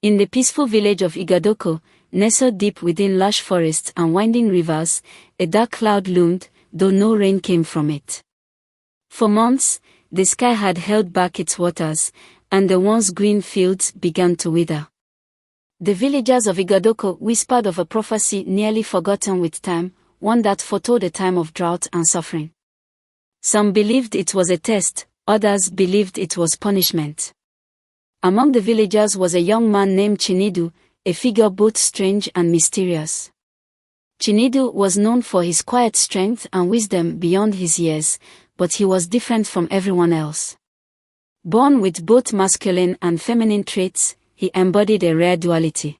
In the peaceful village of Igodoko, nestled deep within lush forests and winding rivers, a dark cloud loomed, though no rain came from it. For months, the sky had held back its waters, and the once green fields began to wither. The villagers of Igodoko whispered of a prophecy nearly forgotten with time, one that foretold a time of drought and suffering. Some believed it was a test, others believed it was punishment. Among the villagers was a young man named Chinedu, a figure both strange and mysterious. Chinedu was known for his quiet strength and wisdom beyond his years, but he was different from everyone else. Born with both masculine and feminine traits, he embodied a rare duality.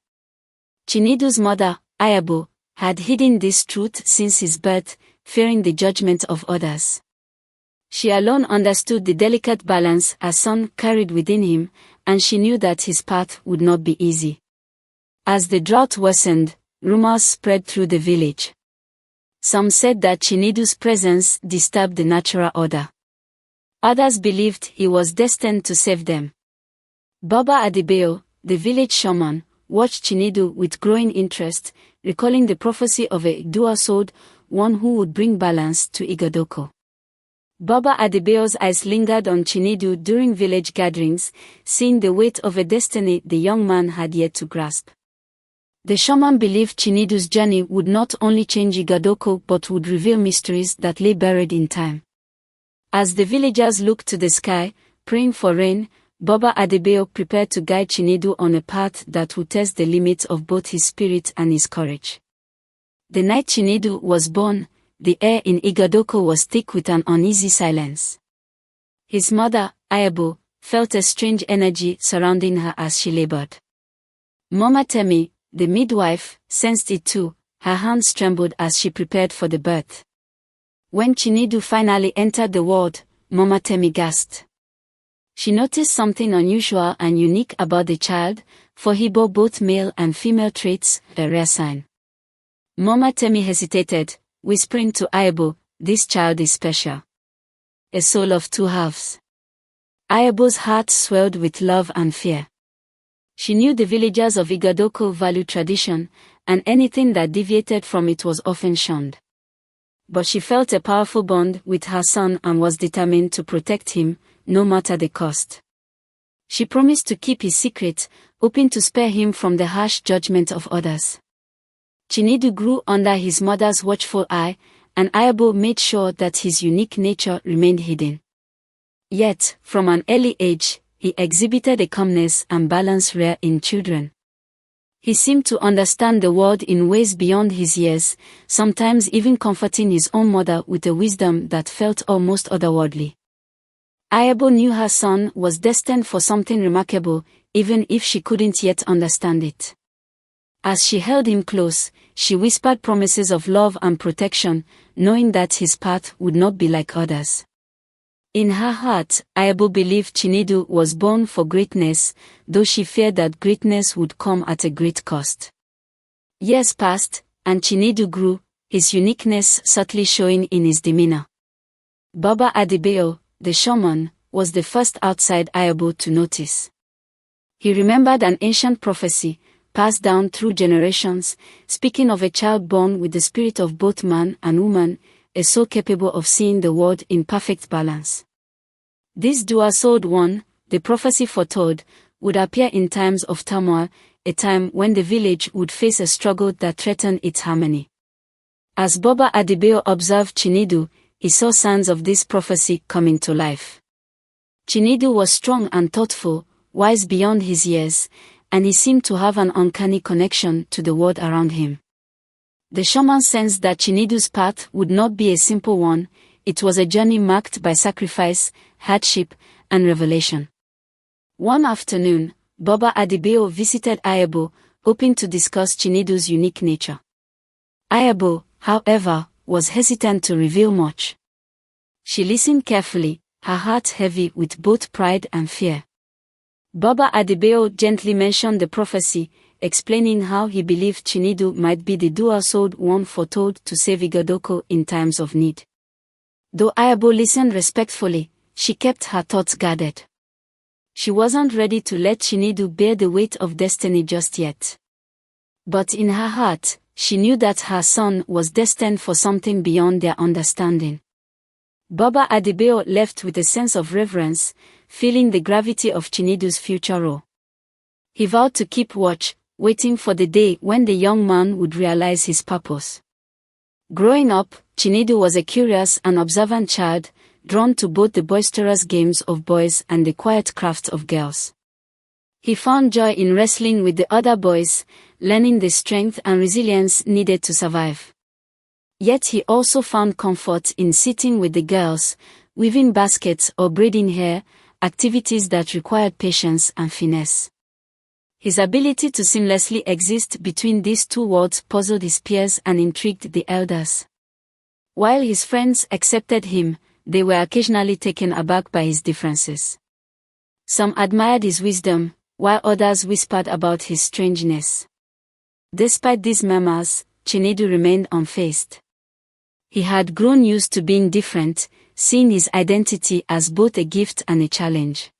Chinedu's mother, Ayabo, had hidden this truth since his birth, fearing the judgment of others. She alone understood the delicate balance her son carried within him, and she knew that his path would not be easy. As the drought worsened, rumors spread through the village. Some said that Chinedu's presence disturbed the natural order. Others believed he was destined to save them. Baba Adebayo, the village shaman, watched Chinedu with growing interest, recalling the prophecy of a dual soul, one who would bring balance to Igodoko. Baba Adebayo's eyes lingered on Chinedu during village gatherings, seeing the weight of a destiny the young man had yet to grasp. The shaman believed Chinedu's journey would not only change Igodoko but would reveal mysteries that lay buried in time. As the villagers looked to the sky, praying for rain, Baba Adebayo prepared to guide Chinedu on a path that would test the limits of both his spirit and his courage. The night Chinedu was born, the air in Igodoko was thick with an uneasy silence. His mother, Ayabo, felt a strange energy surrounding her as she labored. Mama Temi, the midwife, sensed it too. Her hands trembled as she prepared for the birth. When Chinedu finally entered the world, Mama Temi gasped. She noticed something unusual and unique about the child, for he bore both male and female traits, a rare sign. Mama Temi hesitated, whispering to Ayabo, "This child is special. A soul of two halves." Ayabo's heart swelled with love and fear. She knew the villagers of Igodoko valued tradition, and anything that deviated from it was often shunned. But she felt a powerful bond with her son and was determined to protect him, no matter the cost. She promised to keep his secret, hoping to spare him from the harsh judgment of others. Chinedu grew under his mother's watchful eye, and Ayabo made sure that his unique nature remained hidden. Yet, from an early age, he exhibited a calmness and balance rare in children. He seemed to understand the world in ways beyond his years, sometimes even comforting his own mother with a wisdom that felt almost otherworldly. Ayabo knew her son was destined for something remarkable, even if she couldn't yet understand it. As she held him close, she whispered promises of love and protection, knowing that his path would not be like others. In her heart, Ayabo believed Chinedu was born for greatness, though she feared that greatness would come at a great cost. Years passed, and Chinedu grew, his uniqueness subtly showing in his demeanor. Baba Adebayo, the shaman, was the first outside Ayabo to notice. He remembered an ancient prophecy, passed down through generations, speaking of a child born with the spirit of both man and woman, a soul capable of seeing the world in perfect balance. This dual-souled one, the prophecy foretold, would appear in times of turmoil, a time when the village would face a struggle that threatened its harmony. As Baba Adebayo observed Chinedu, he saw signs of this prophecy coming to life. Chinedu was strong and thoughtful, wise beyond his years, and he seemed to have an uncanny connection to the world around him. The shaman sensed that Chinedu's path would not be a simple one. It was a journey marked by sacrifice, hardship, and revelation. One afternoon, Baba Adebayo visited Ayabo, hoping to discuss Chinedu's unique nature. Ayabo, however, was hesitant to reveal much. She listened carefully, her heart heavy with both pride and fear. Baba Adebayo gently mentioned the prophecy, explaining how he believed Chinedu might be the dual-souled one foretold to save Igodoko in times of need. Though Ayabo listened respectfully, she kept her thoughts guarded. She wasn't ready to let Chinedu bear the weight of destiny just yet. But in her heart, she knew that her son was destined for something beyond their understanding. Baba Adebayo left with a sense of reverence, feeling the gravity of Chinedu's future role. He vowed to keep watch, waiting for the day when the young man would realize his purpose. Growing up, Chinedu was a curious and observant child, drawn to both the boisterous games of boys and the quiet crafts of girls. He found joy in wrestling with the other boys, learning the strength and resilience needed to survive. Yet he also found comfort in sitting with the girls, weaving baskets or braiding hair, activities that required patience and finesse. His ability to seamlessly exist between these two worlds puzzled his peers and intrigued the elders. While his friends accepted him, they were occasionally taken aback by his differences. Some admired his wisdom, while others whispered about his strangeness. Despite these murmurs, Chinedu remained unfazed. He had grown used to being different, seeing his identity as both a gift and a challenge.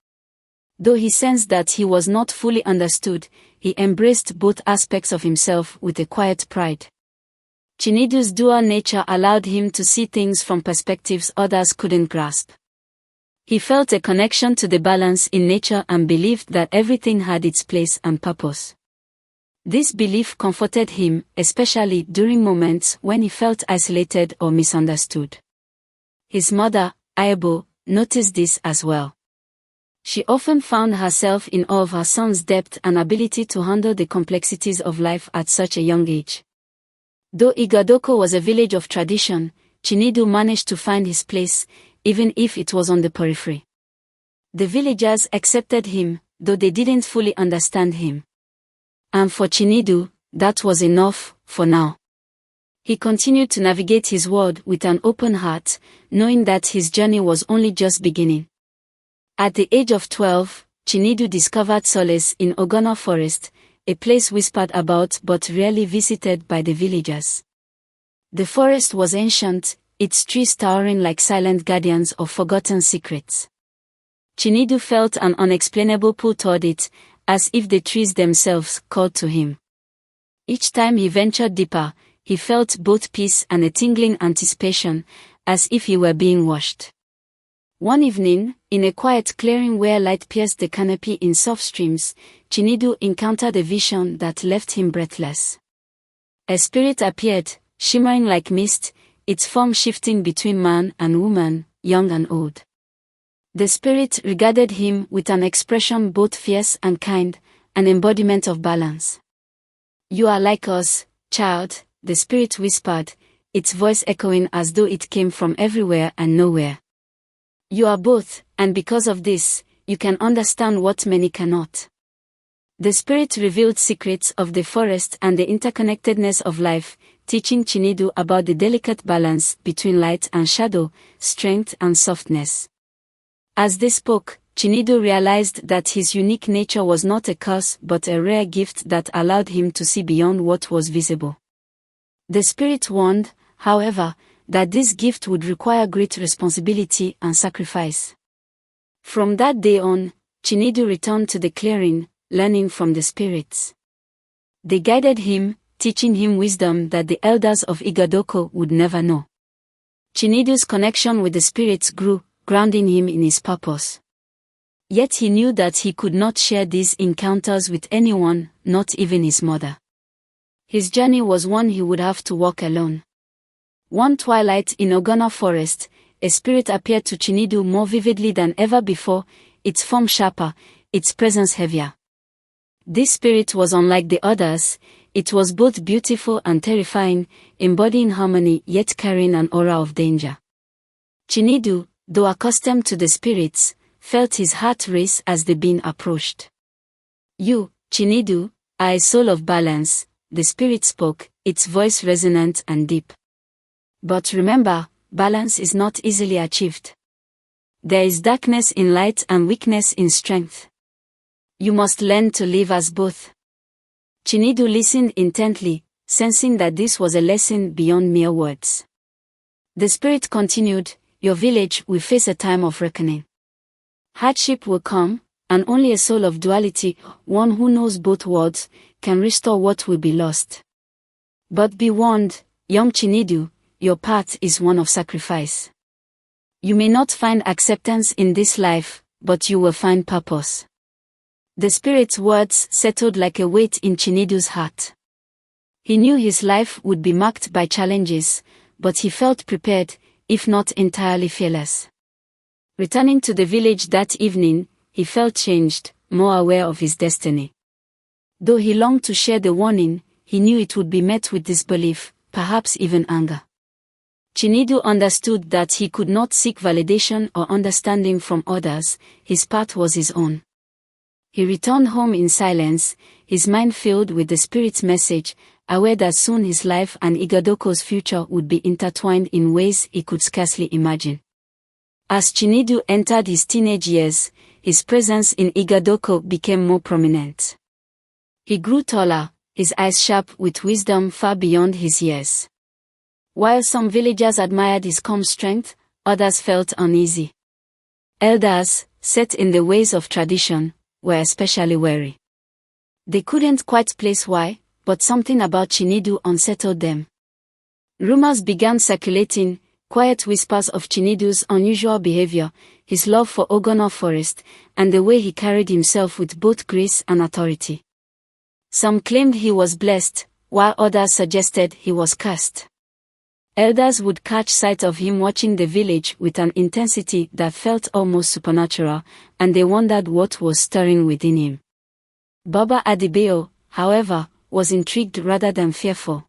Though he sensed that he was not fully understood, he embraced both aspects of himself with a quiet pride. Chinedu's dual nature allowed him to see things from perspectives others couldn't grasp. He felt a connection to the balance in nature and believed that everything had its place and purpose. This belief comforted him, especially during moments when he felt isolated or misunderstood. His mother, Ayabo, noticed this as well. She often found herself in awe of her son's depth and ability to handle the complexities of life at such a young age. Though Igodoko was a village of tradition, Chinedu managed to find his place, even if it was on the periphery. The villagers accepted him, though they didn't fully understand him. And for Chinedu, that was enough, for now. He continued to navigate his world with an open heart, knowing that his journey was only just beginning. At the age of 12, Chinedu discovered solace in Ogona Forest, a place whispered about but rarely visited by the villagers. The forest was ancient, its trees towering like silent guardians of forgotten secrets. Chinedu felt an unexplainable pull toward it, as if the trees themselves called to him. Each time he ventured deeper, he felt both peace and a tingling anticipation, as if he were being washed. One evening, in a quiet clearing where light pierced the canopy in soft streams, Chinedu encountered a vision that left him breathless. A spirit appeared, shimmering like mist, its form shifting between man and woman, young and old. The spirit regarded him with an expression both fierce and kind, an embodiment of balance. "You are like us, child," the spirit whispered, its voice echoing as though it came from everywhere and nowhere. "You are both, and because of this, you can understand what many cannot." The spirit revealed secrets of the forest and the interconnectedness of life, teaching Chinedu about the delicate balance between light and shadow, strength and softness. As they spoke, Chinedu realized that his unique nature was not a curse but a rare gift that allowed him to see beyond what was visible. The spirit warned, however, that this gift would require great responsibility and sacrifice. From that day on, Chinedu returned to the clearing, learning from the spirits. They guided him, teaching him wisdom that the elders of Igodoko would never know. Chinedu's connection with the spirits grew, grounding him in his purpose. Yet he knew that he could not share these encounters with anyone, not even his mother. His journey was one he would have to walk alone. One twilight in Ogona Forest, a spirit appeared to Chinedu more vividly than ever before, its form sharper, its presence heavier. This spirit was unlike the others. It was both beautiful and terrifying, embodying harmony yet carrying an aura of danger. Chinedu, though accustomed to the spirits, felt his heart race as the being approached. "You, Chinedu, are a soul of balance," the spirit spoke, its voice resonant and deep. "But remember, balance is not easily achieved. There is darkness in light and weakness in strength. You must learn to live as both." Chinedu listened intently, sensing that this was a lesson beyond mere words. The spirit continued, "Your village will face a time of reckoning. Hardship will come, and only a soul of duality, one who knows both worlds, can restore what will be lost. But be warned, young Chinedu, your path is one of sacrifice. You may not find acceptance in this life, but you will find purpose. The spirit's words settled like a weight in Chinedu's heart. He knew his life would be marked by challenges, but he felt prepared, if not entirely fearless. Returning to the village that evening, he felt changed, more aware of his destiny. Though he longed to share the warning, he knew it would be met with disbelief, perhaps even anger. Chinedu understood that he could not seek validation or understanding from others, his path was his own. He returned home in silence, his mind filled with the spirit's message, aware that soon his life and Igodoko's future would be intertwined in ways he could scarcely imagine. As Chinedu entered his teenage years, his presence in Igodoko became more prominent. He grew taller, his eyes sharp with wisdom far beyond his years. While some villagers admired his calm strength, others felt uneasy. Elders, set in the ways of tradition, were especially wary. They couldn't quite place why, but something about Chinedu unsettled them. Rumors began circulating, quiet whispers of Chinedu's unusual behavior, his love for Ogono Forest, and the way he carried himself with both grace and authority. Some claimed he was blessed, while others suggested he was cursed. Elders would catch sight of him watching the village with an intensity that felt almost supernatural, and they wondered what was stirring within him. Baba Adibeo, however, was intrigued rather than fearful.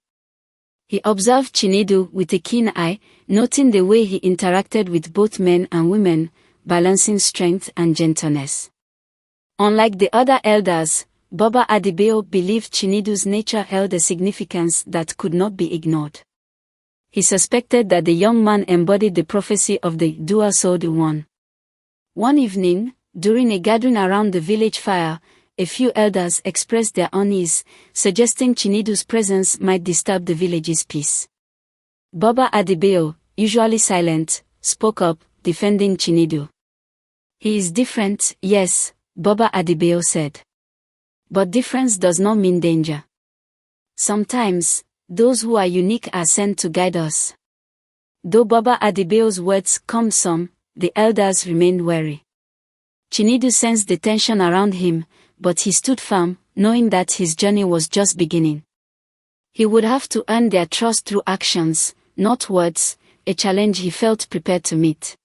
He observed Chinedu with a keen eye, noting the way he interacted with both men and women, balancing strength and gentleness. Unlike the other elders, Baba Adibeo believed Chinedu's nature held a significance that could not be ignored. He suspected that the young man embodied the prophecy of the dual-souled one. One evening, during a gathering around the village fire, a few elders expressed their unease, suggesting Chinedu's presence might disturb the village's peace. Baba Adibeo, usually silent, spoke up, defending Chinedu. He is different, yes, Baba Adibeo said. But difference does not mean danger. Sometimes, those who are unique are sent to guide us. Though Baba Adibeo's words calmed some, the elders remained wary. Chinedu sensed the tension around him, but he stood firm, knowing that his journey was just beginning. He would have to earn their trust through actions, not words, a challenge he felt prepared to meet.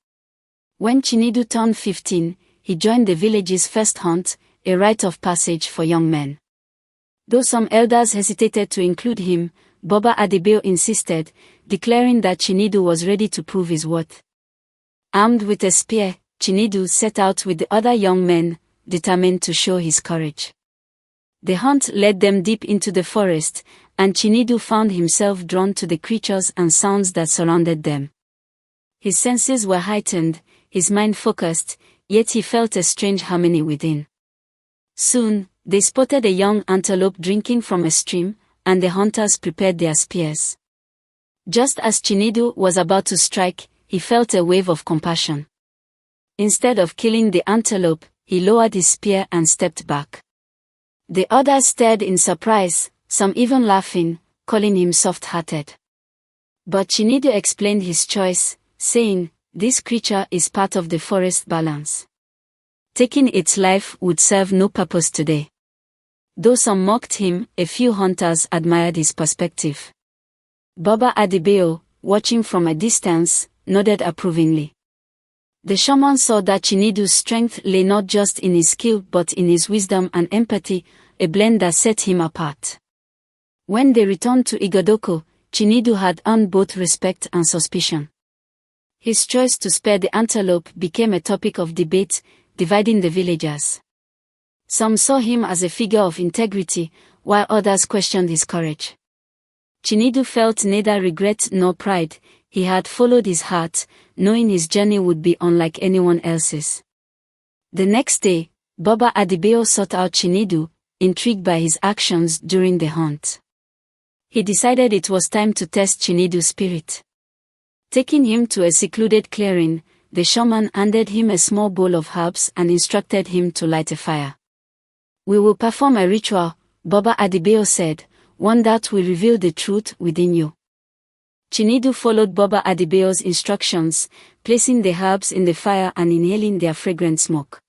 When Chinedu turned 15, he joined the village's first hunt, a rite of passage for young men. Though some elders hesitated to include him, Baba Adibeo insisted, declaring that Chinedu was ready to prove his worth. Armed with a spear, Chinedu set out with the other young men, determined to show his courage. The hunt led them deep into the forest, and Chinedu found himself drawn to the creatures and sounds that surrounded them. His senses were heightened, his mind focused, yet he felt a strange harmony within. Soon, they spotted a young antelope drinking from a stream, and the hunters prepared their spears. Just as Chinedu was about to strike, he felt a wave of compassion. Instead of killing the antelope, he lowered his spear and stepped back. The others stared in surprise, some even laughing, calling him soft-hearted. But Chinedu explained his choice, saying, "This creature is part of the forest balance. Taking its life would serve no purpose today." Though some mocked him, a few hunters admired his perspective. Baba Adibeo, watching from a distance, nodded approvingly. The shaman saw that Chinedu's strength lay not just in his skill but in his wisdom and empathy, a blend that set him apart. When they returned to Igodoko, Chinedu had earned both respect and suspicion. His choice to spare the antelope became a topic of debate, dividing the villagers. Some saw him as a figure of integrity, while others questioned his courage. Chinedu felt neither regret nor pride. He had followed his heart, knowing his journey would be unlike anyone else's. The next day, Baba Adibeo sought out Chinedu, intrigued by his actions during the hunt. He decided it was time to test Chinedu's spirit. Taking him to a secluded clearing, the shaman handed him a small bowl of herbs and instructed him to light a fire. "We will perform a ritual," Baba Adebayo said, "one that will reveal the truth within you." Chinedu followed Baba Adebayo's instructions, placing the herbs in the fire and inhaling their fragrant smoke.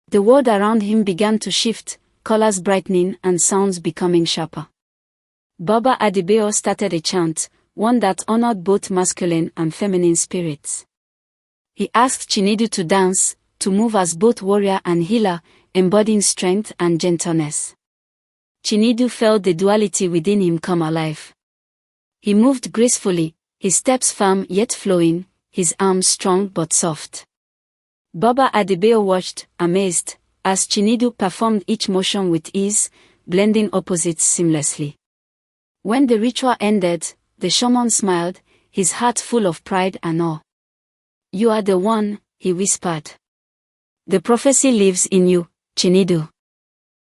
The world around him began to shift, colors brightening and sounds becoming sharper. Baba Adebayo started a chant, one that honored both masculine and feminine spirits. He asked Chinedu to dance, to move as both warrior and healer, embodying strength and gentleness. Chinedu felt the duality within him come alive. He moved gracefully, his steps firm yet flowing, his arms strong but soft. Baba Adebayo watched, amazed, as Chinedu performed each motion with ease, blending opposites seamlessly. When the ritual ended, the shaman smiled, his heart full of pride and awe. "You are the one," he whispered. "The prophecy lives in you, Chinedu."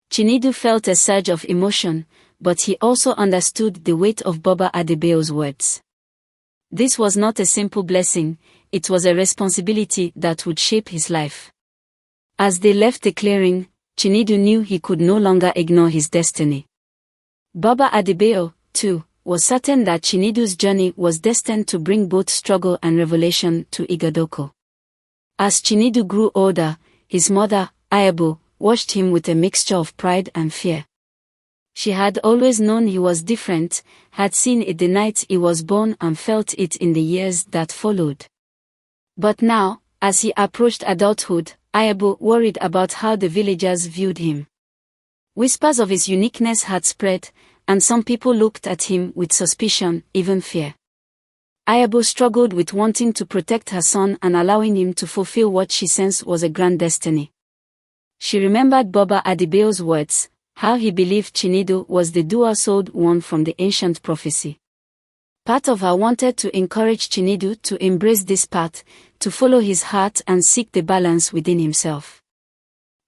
Chinedu felt a surge of emotion, but he also understood the weight of Baba Adebayo's words. This was not a simple blessing, it was a responsibility that would shape his life. As they left the clearing, Chinedu knew he could no longer ignore his destiny. Baba Adebayo, too, was certain that Chinedu's journey was destined to bring both struggle and revelation to Igodoko. As Chinedu grew older, his mother, Ayabo, watched him with a mixture of pride and fear. She had always known he was different, had seen it the night he was born and felt it in the years that followed. But now, as he approached adulthood, Ayabo worried about how the villagers viewed him. Whispers of his uniqueness had spread, and some people looked at him with suspicion, even fear. Ayabo struggled with wanting to protect her son and allowing him to fulfill what she sensed was a grand destiny. She remembered Baba Adebayo's words, how he believed Chinedu was the dual-souled one from the ancient prophecy. Part of her wanted to encourage Chinedu to embrace this path, to follow his heart and seek the balance within himself.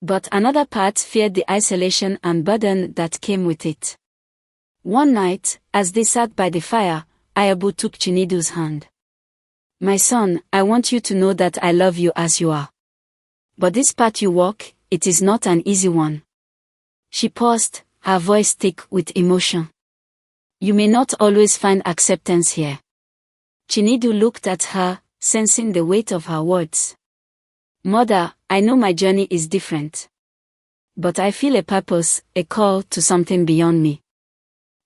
But another part feared the isolation and burden that came with it. One night, as they sat by the fire, Ayabo took Chinedu's hand. "My son, I want you to know that I love you as you are. But this path you walk, it is not an easy one." She paused, her voice thick with emotion. "You may not always find acceptance here." Chinedu looked at her, sensing the weight of her words. "Mother, I know my journey is different. But I feel a purpose, a call to something beyond me."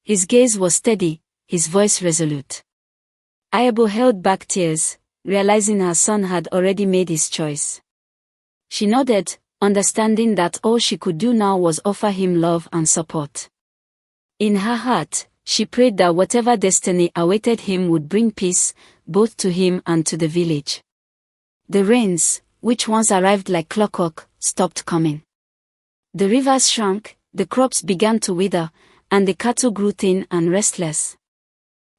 His gaze was steady, his voice resolute. Ayabo held back tears, realizing her son had already made his choice. She nodded, understanding that all she could do now was offer him love and support. In her heart, she prayed that whatever destiny awaited him would bring peace, both to him and to the village. The rains, which once arrived like clockwork, stopped coming. The rivers shrank, the crops began to wither, and the cattle grew thin and restless.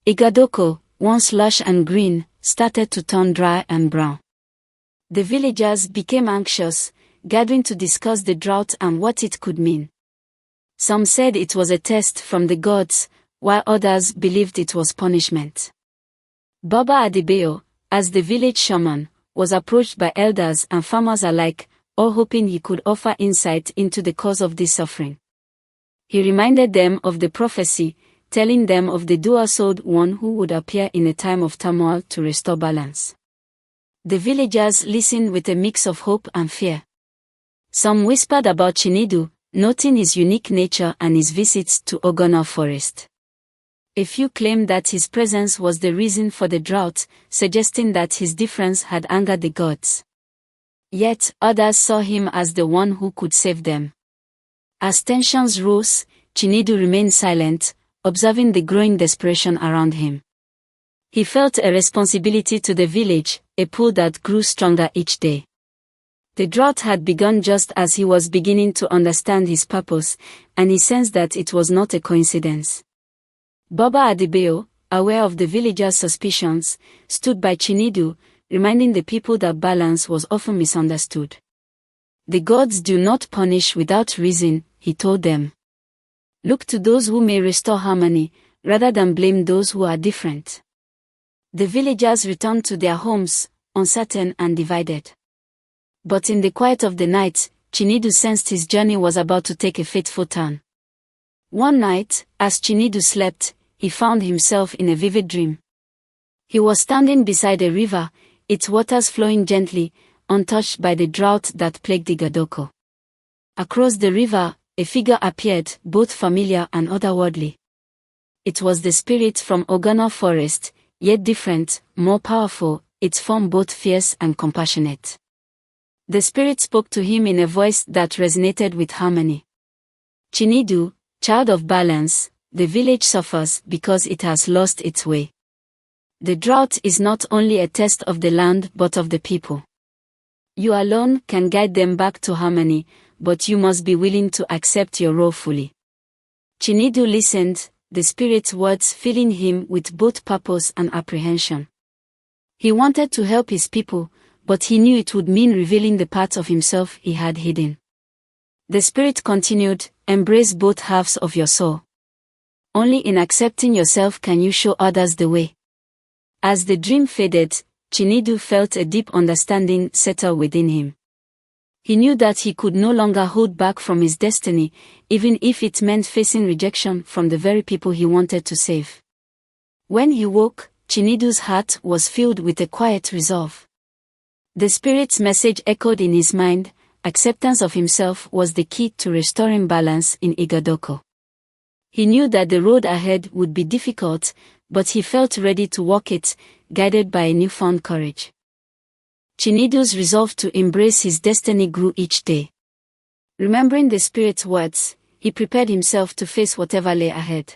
Igodoko, once lush and green, started to turn dry and brown. The villagers became anxious, gathering to discuss the drought and what it could mean. Some said it was a test from the gods, while others believed it was punishment. Baba Adebayo, as the village shaman, was approached by elders and farmers alike, all hoping he could offer insight into the cause of this suffering. He reminded them of the prophecy, telling them of the dual-souled one who would appear in a time of turmoil to restore balance. The villagers listened with a mix of hope and fear. Some whispered about Chinedu, noting his unique nature and his visits to Ogona Forest. A few claimed that his presence was the reason for the drought, suggesting that his difference had angered the gods. Yet, others saw him as the one who could save them. As tensions rose, Chinedu remained silent, observing the growing desperation around him. He felt a responsibility to the village, a pull that grew stronger each day. The drought had begun just as he was beginning to understand his purpose, and he sensed that it was not a coincidence. Baba Adebayo, aware of the villagers' suspicions, stood by Chinedu, reminding the people that balance was often misunderstood. "The gods do not punish without reason," he told them. "Look to those who may restore harmony, rather than blame those who are different." The villagers returned to their homes, uncertain and divided. But in the quiet of the night, Chinedu sensed his journey was about to take a fateful turn. One night, as Chinedu slept, he found himself in a vivid dream. He was standing beside a river, its waters flowing gently, untouched by the drought that plagued Igodoko. Across the river, a figure appeared, both familiar and otherworldly. It was the spirit from Ogana Forest, yet different, more powerful, its form both fierce and compassionate. The spirit spoke to him in a voice that resonated with harmony. Chinedu, child of balance, the village suffers because it has lost its way. The drought is not only a test of the land but of the people. You alone can guide them back to harmony, but you must be willing to accept your role fully. Chinedu listened, the spirit's words filling him with both purpose and apprehension. He wanted to help his people, but he knew it would mean revealing the parts of himself he had hidden. The spirit continued, embrace both halves of your soul. Only in accepting yourself can you show others the way. As the dream faded, Chinedu felt a deep understanding settle within him. He knew that he could no longer hold back from his destiny, even if it meant facing rejection from the very people he wanted to save. When he woke, Chinedu's heart was filled with a quiet resolve. The spirit's message echoed in his mind, acceptance of himself was the key to restoring balance in Igodoko. He knew that the road ahead would be difficult, but he felt ready to walk it, guided by a newfound courage. Chinedu's resolve to embrace his destiny grew each day. Remembering the spirit's words, he prepared himself to face whatever lay ahead.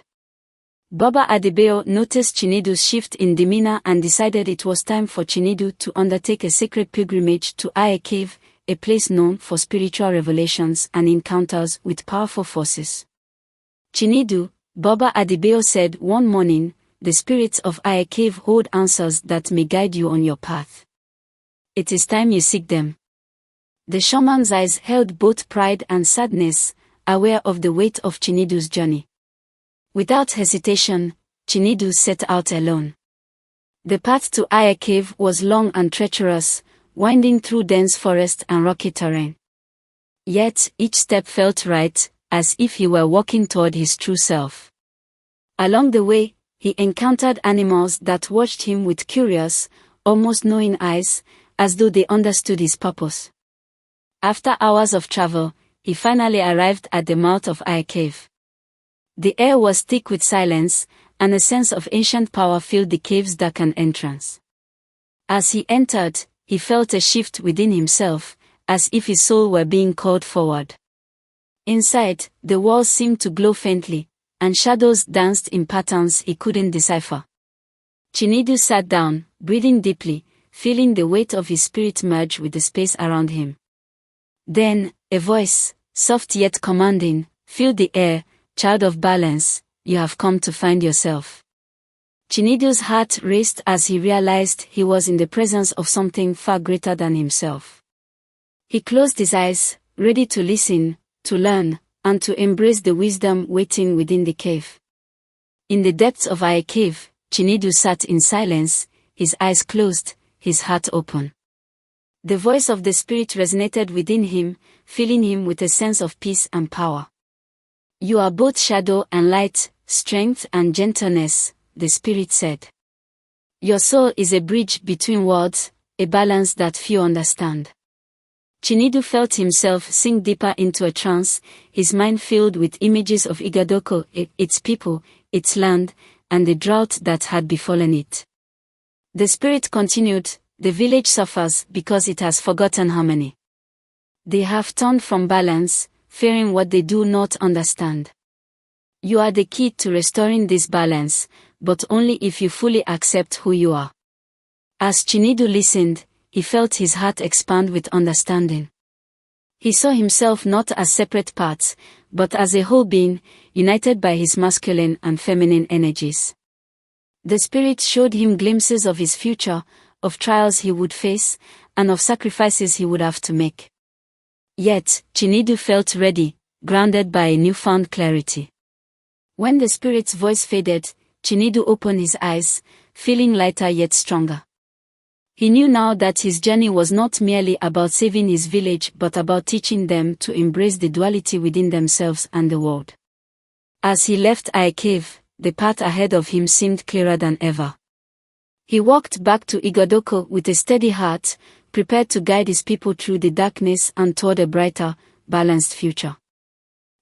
Baba Adebayo noticed Chinedu's shift in demeanor and decided it was time for Chinedu to undertake a sacred pilgrimage to Aya Cave, a place known for spiritual revelations and encounters with powerful forces. Chinedu, Baba Adebayo said one morning, the spirits of Aya Cave hold answers that may guide you on your path. It is time you seek them. The shaman's eyes held both pride and sadness, aware of the weight of Chinedu's journey. Without hesitation, Chinedu set out alone. The path to Aya Cave was long and treacherous, winding through dense forest and rocky terrain. Yet, each step felt right, as if he were walking toward his true self. Along the way, he encountered animals that watched him with curious, almost knowing eyes, as though they understood his purpose. After hours of travel, he finally arrived at the mouth of Aya Cave. The air was thick with silence, and a sense of ancient power filled the cave's darkened entrance. As he entered, he felt a shift within himself, as if his soul were being called forward. Inside, the walls seemed to glow faintly, and shadows danced in patterns he couldn't decipher. Chinedu sat down, breathing deeply, feeling the weight of his spirit merge with the space around him. Then, a voice, soft yet commanding, filled the air, child of balance, you have come to find yourself. Chinedu's heart raced as he realized he was in the presence of something far greater than himself. He closed his eyes, ready to listen, to learn, and to embrace the wisdom waiting within the cave. In the depths of Aya Cave, Chinedu sat in silence, his eyes closed, his heart open. The voice of the spirit resonated within him, filling him with a sense of peace and power. You are both shadow and light, strength and gentleness, the spirit said. Your soul is a bridge between worlds, a balance that few understand. Chinedu felt himself sink deeper into a trance, his mind filled with images of Igodoko, its people, its land, and the drought that had befallen it. The spirit continued, the village suffers because it has forgotten harmony. They have turned from balance, fearing what they do not understand. You are the key to restoring this balance, but only if you fully accept who you are. As Chinedu listened, he felt his heart expand with understanding. He saw himself not as separate parts, but as a whole being, united by his masculine and feminine energies. The spirit showed him glimpses of his future, of trials he would face, and of sacrifices he would have to make. Yet, Chinedu felt ready, grounded by a newfound clarity. When the spirit's voice faded, Chinedu opened his eyes, feeling lighter yet stronger. He knew now that his journey was not merely about saving his village but about teaching them to embrace the duality within themselves and the world. As he left Ai Cave, the path ahead of him seemed clearer than ever. He walked back to Igodoko with a steady heart, prepared to guide his people through the darkness and toward a brighter, balanced future.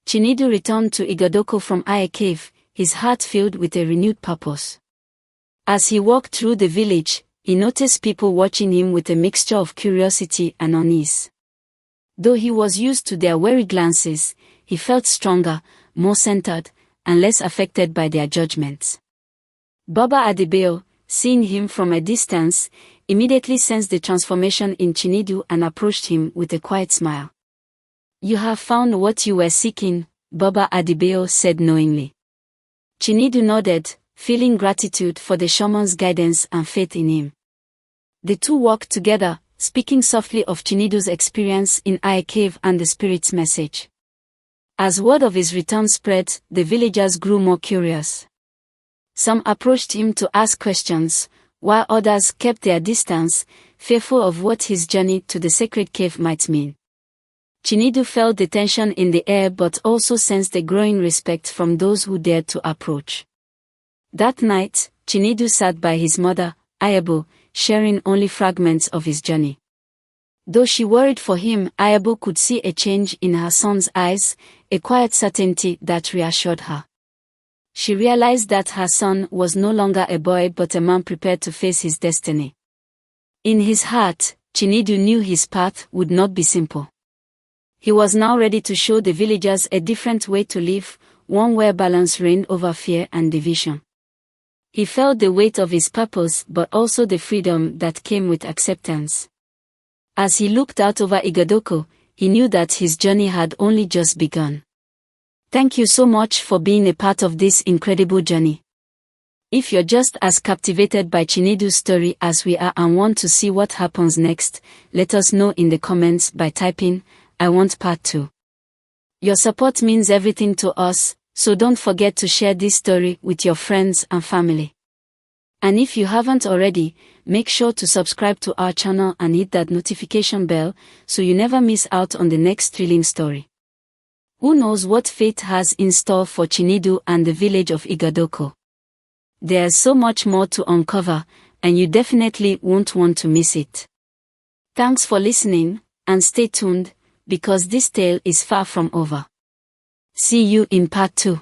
Chinedu returned to Igodoko from Ai Cave, his heart filled with a renewed purpose. As he walked through the village, he noticed people watching him with a mixture of curiosity and unease. Though he was used to their wary glances, he felt stronger, more centered, and less affected by their judgments. Baba Adebayo, seeing him from a distance, immediately sensed the transformation in Chinedu and approached him with a quiet smile. "You have found what you were seeking," Baba Adebayo said knowingly. Chinedu nodded, feeling gratitude for the shaman's guidance and faith in him. The two walked together, speaking softly of Chinedu's experience in Ai Cave and the spirit's message. As word of his return spread, the villagers grew more curious. Some approached him to ask questions, while others kept their distance, fearful of what his journey to the sacred cave might mean. Chinedu felt the tension in the air but also sensed a growing respect from those who dared to approach. That night, Chinedu sat by his mother, Ayabo, sharing only fragments of his journey. Though she worried for him, Ayabo could see a change in her son's eyes, a quiet certainty that reassured her. She realized that her son was no longer a boy but a man prepared to face his destiny. In his heart, Chinedu knew his path would not be simple. He was now ready to show the villagers a different way to live, one where balance reigned over fear and division. He felt the weight of his purpose but also the freedom that came with acceptance. As he looked out over Igodoko, he knew that his journey had only just begun. Thank you so much for being a part of this incredible journey. If you're just as captivated by Chinedu's story as we are and want to see what happens next, let us know in the comments by typing, "I want part 2." Your support means everything to us, so don't forget to share this story with your friends and family. And if you haven't already, make sure to subscribe to our channel and hit that notification bell so you never miss out on the next thrilling story. Who knows what fate has in store for Chinedu and the village of Igodoko? There's so much more to uncover, and you definitely won't want to miss it. Thanks for listening, and stay tuned, because this tale is far from over. See you in part 2.